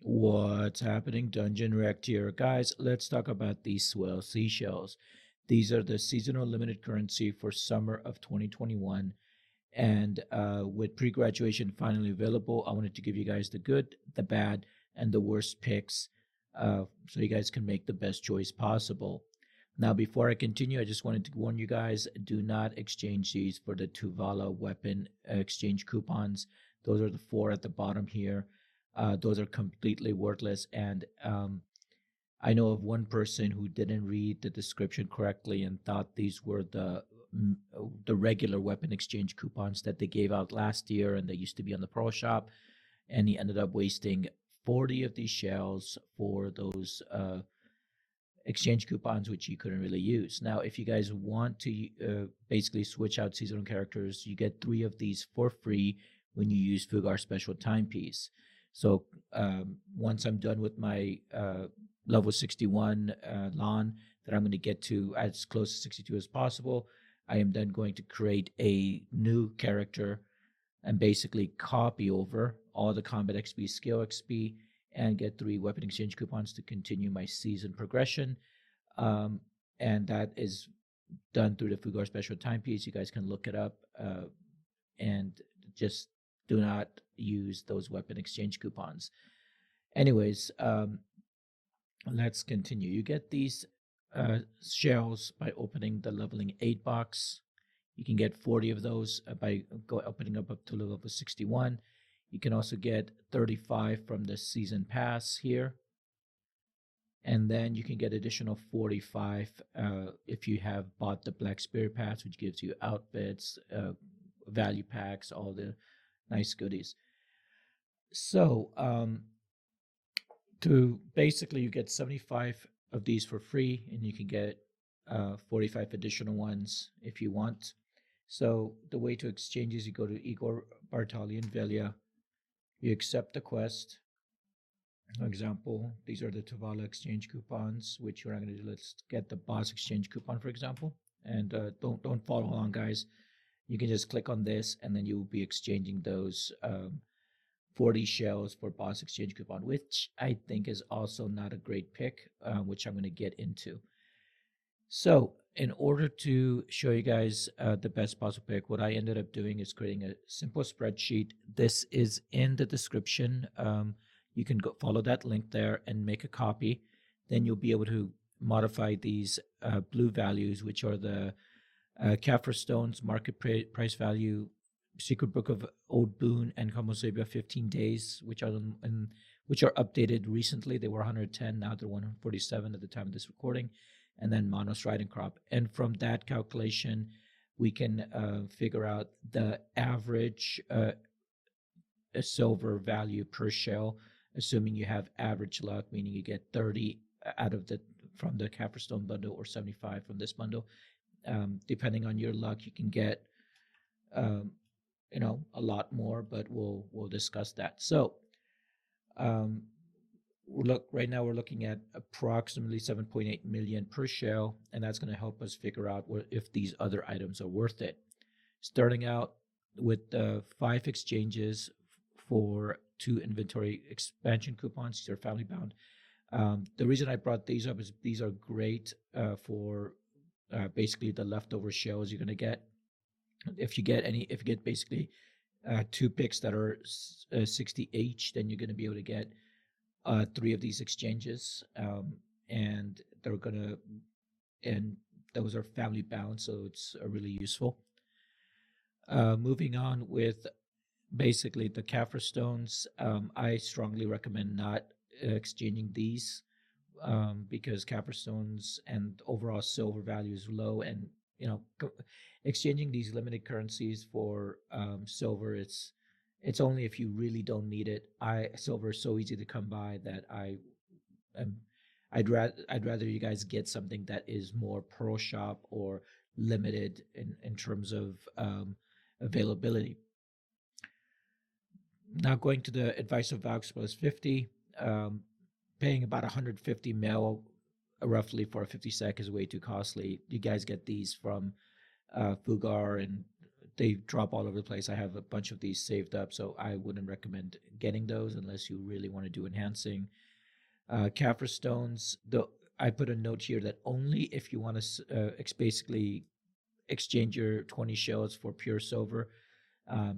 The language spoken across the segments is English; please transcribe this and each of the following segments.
What's happening? Dungeon Rect here. Guys, let's talk about these Swell seashells. These are the seasonal limited currency for summer of 2021. And with pre graduation finally available, I wanted to give you guys the good, the bad, and the worst picks so you guys can make the best choice possible. Now, before I continue, I just wanted to warn you guys do not exchange these for the Tuvala weapon exchange coupons. Those are the four at the bottom here. Those are completely worthless. And I know of one person who didn't read the description correctly and thought these were the regular weapon exchange coupons that they gave out last year and they used to be on the pro shop. And he ended up wasting 40 of these shells for those exchange coupons, which you couldn't really use. Now, if you guys want to basically switch out seasonal characters, you get 3 of these for free when you use Fugar Special Timepiece. So once I'm done with my level 61 lawn that I'm going to get to as close to 62 as possible, I am then going to create a new character and basically copy over all the combat XP, skill XP, and get 3 weapon exchange coupons to continue my season progression. And that is done through the Fugar Special Timepiece. You guys can look it up and just do not use those weapon exchange coupons. Anyways, let's continue. You get these shells by opening the leveling 8 box. You can get 40 of those by opening up to level 61. You can also get 35 from the season pass here. And then you can get additional 45 if you have bought the Black Spirit Pass, which gives you outfits, value packs, all the nice goodies. So to basically you get 75 of these for free, and you can get 45 additional ones if you want. So the way to exchange is you go to Igor Bartalian Velia, you accept the quest. For example, these are the Tuvala exchange coupons, which we're not going to do. Let's get the boss exchange coupon, for example. And don't follow along, guys. You can just click on this, and then you will be exchanging those 40 shells for boss exchange coupon, which I think is also not a great pick, which I'm going to get into. So in order to show you guys the best possible pick, what I ended up doing is creating a simple spreadsheet. This is in the description. You can go follow that link there and make a copy. Then you'll be able to modify these blue values, which are the Kaffir Stones market price value, Secret Book of Old Boon, and Kamosebia 15 days, which are updated recently. They were 110, now they're 147 at the time of this recording. And then Monos Riding Crop. And from that calculation, we can figure out the average silver value per shell, assuming you have average luck, meaning you get 30 out of from the Stone bundle or 75 from this bundle. Depending on your luck, you can get a lot more, but we'll discuss that. So right now we're looking at approximately 7.8 million per shell, and that's going to help us figure out if these other items are worth it. Starting out with 5 exchanges for 2 inventory expansion coupons. These are family bound. The reason I brought these up is these are great for basically the leftover shells you're going to get. If you get basically 2 picks that are 60 each, then you're going to be able to get 3 of these exchanges, and those are family bound, so it's really useful. Moving on with basically the Kaffir Stones, I strongly recommend not exchanging these because Kaffir Stones and overall silver value is low, and exchanging these limited currencies for silver, it's only if you really don't need it. Silver is so easy to come by that I'd rather you guys get something that is more pro shop or limited in terms of availability. Now going to the advice of Vaux plus 50, paying about 150 mil roughly for a 50 sec is way too costly. You guys get these from Fugar and they drop all over the place. I have a bunch of these saved up, so I wouldn't recommend getting those unless you really want to do enhancing. Kaffir stones, I put a note here that only if you want to basically exchange your 20 shells for pure silver.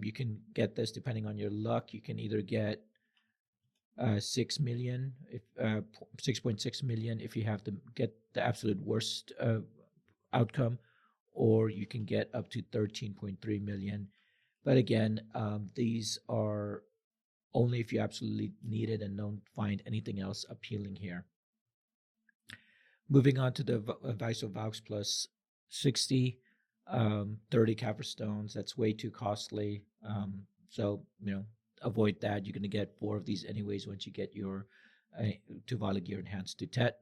You can get this depending on your luck. You can either get 6 million, if 6.6 million if you have to get the absolute worst outcome, or you can get up to 13.3 million. But again, these are only if you absolutely need it and don't find anything else appealing here. Moving on to the Viso Vaux plus 60, 30 Kaffir stones. That's way too costly. So, avoid that. You're going to get 4 of these anyways once you get your Tuvala gear enhanced to TET.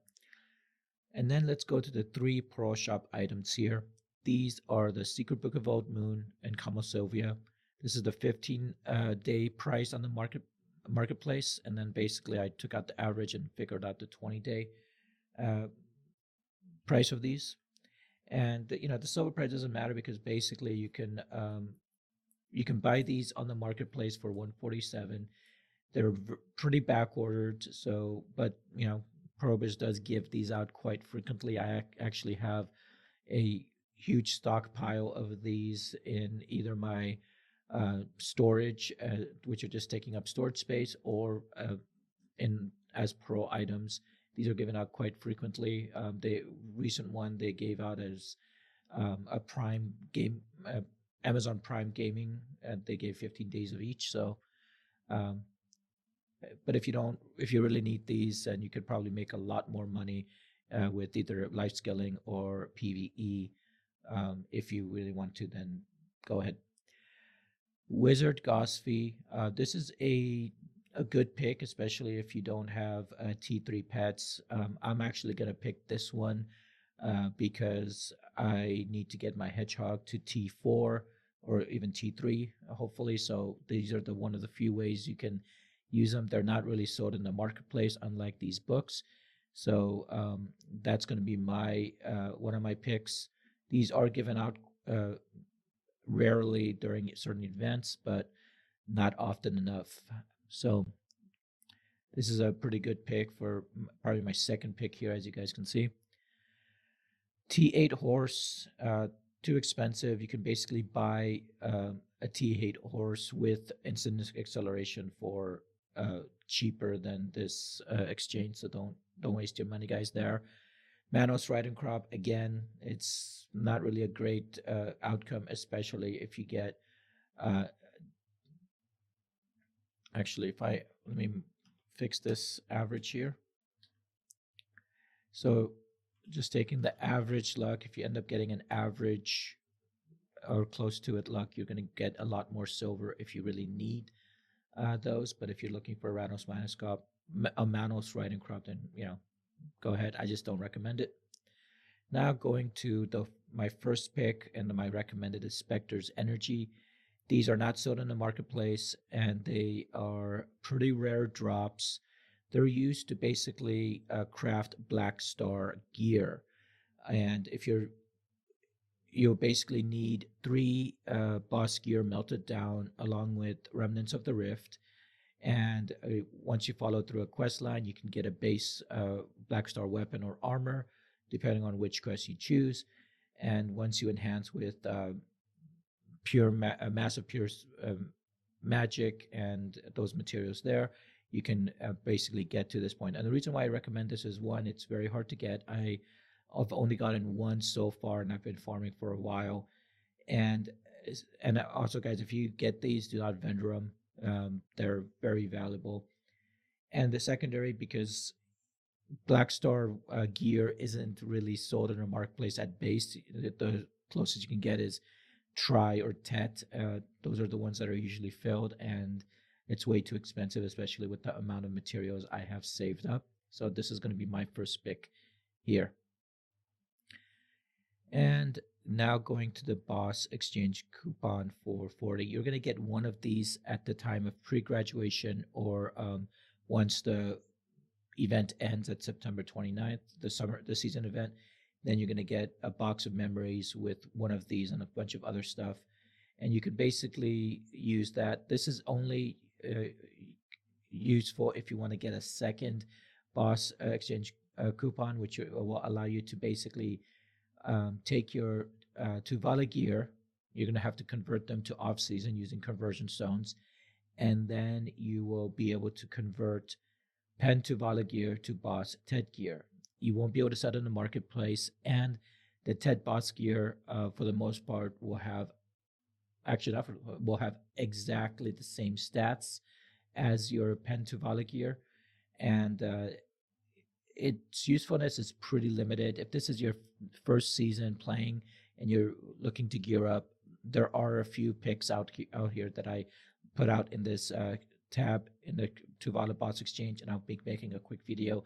And then let's go to the 3 Pro Shop items here. These are the Secret Book of Old Moon and Kamo Sylvia. This is the 15-day price on the marketplace, and then basically I took out the average and figured out the 20-day price of these. And the silver price doesn't matter because basically you can buy these on the marketplace for 147. They're pretty back ordered, so but Probiz does give these out quite frequently. I actually have a huge stockpile of these in either my storage, which are just taking up storage space, or in as pro items. These are given out quite frequently. The recent one they gave out as a Prime game, Amazon Prime Gaming, and they gave 15 days of each. So, but if you really need these, then you could probably make a lot more money with either life skilling or PVE. If you really want to, then go ahead. Wizard Gosfee. This is a good pick, especially if you don't have T3 pets. I'm actually going to pick this one because I need to get my hedgehog to T4 or even T3, hopefully. So these are one of the few ways you can use them. They're not really sold in the marketplace, unlike these books. So that's going to be my one of my picks. These are given out rarely during certain events, but not often enough. So this is a pretty good pick for probably my second pick here, as you guys can see. T8 horse, too expensive. You can basically buy a T8 horse with instant acceleration for cheaper than this exchange. So don't waste your money, guys. There. Manos Riding Crop, again, it's not really a great outcome, especially if you get. Actually, let me fix this average here. So just taking the average luck, if you end up getting an average or close to it luck, you're going to get a lot more silver if you really need those. But if you're looking for a Manos Riding Crop, then go ahead. I just don't recommend it. Now going to my first pick, and my recommended is Specter's Energy. These are not sold in the marketplace, and they are pretty rare drops. They're used to basically craft Black Star gear, and if you'll basically need 3 boss gear melted down along with remnants of the rift. And once you follow through a quest line, you can get a base Black Star weapon or armor, depending on which quest you choose. And once you enhance with massive pure magic and those materials there, you can basically get to this point. And the reason why I recommend this is, one, it's very hard to get. I've only gotten one so far, and I've been farming for a while. And also, guys, if you get these, do not vendor them. They're very valuable. And the secondary, because Black Star gear isn't really sold in the marketplace at base. The closest you can get is Tri or Tet. Those are the ones that are usually filled, and it's way too expensive, especially with the amount of materials I have saved up. So this is going to be my first pick here. And now going to the boss exchange coupon for 40. You're going to get one of these at the time of pre-graduation, or once the event ends at September 29th, the season event. Then you're going to get a box of memories with one of these and a bunch of other stuff. and you can basically use that. This is only useful if you want to get a second boss exchange coupon, which will allow you to basically take your Tuvala gear. You're going to have to convert them to off season using conversion stones, and then you will be able to convert pen Tuvala gear to boss Ted gear. You won't be able to sell it in the marketplace, and the Ted boss gear, for the most part, will have actually not will have exactly the same stats as your pen Tuvala gear, and its usefulness is pretty limited. If this is your first season playing and you're looking to gear up, there are a few picks out here that I put out in this tab in the Tuvala Bots Exchange, and I'll be making a quick video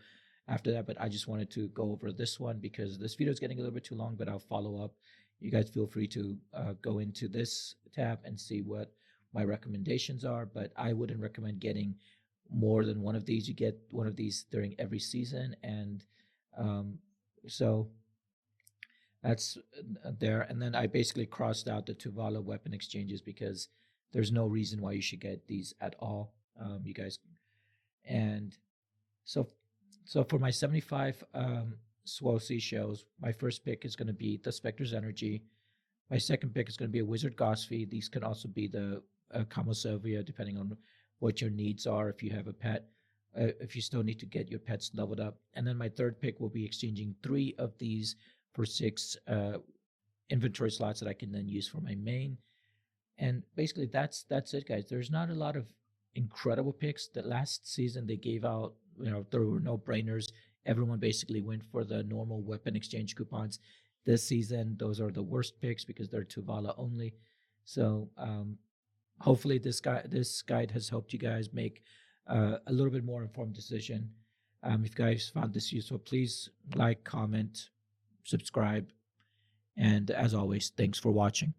after that. But I just wanted to go over this one because this video is getting a little bit too long, but I'll follow up. You guys feel free to go into this tab and see what my recommendations are, but I wouldn't recommend getting more than one of these. You get one of these during every season, and so that's there. And then I basically crossed out the Tuvala weapon exchanges because there's no reason why you should get these at all, you guys. And so for my 75 Swell seashells, my first pick is going to be the Specter's Energy. My second pick is going to be a Wizard Gosfey. These can also be the Camo Sylvia, depending on what your needs are. If you have a pet, if you still need to get your pets leveled up. And then my third pick will be exchanging 3 of these for 6 inventory slots that I can then use for my main. And basically that's it, guys. There's not a lot of incredible picks. The last season they gave out, there were no brainers. Everyone basically went for the normal weapon exchange coupons. This season, those are the worst picks because they're Tuvala only. So hopefully this guide has helped you guys make a little bit more informed decision. If you guys found this useful, please like, comment, subscribe, and as always, thanks for watching.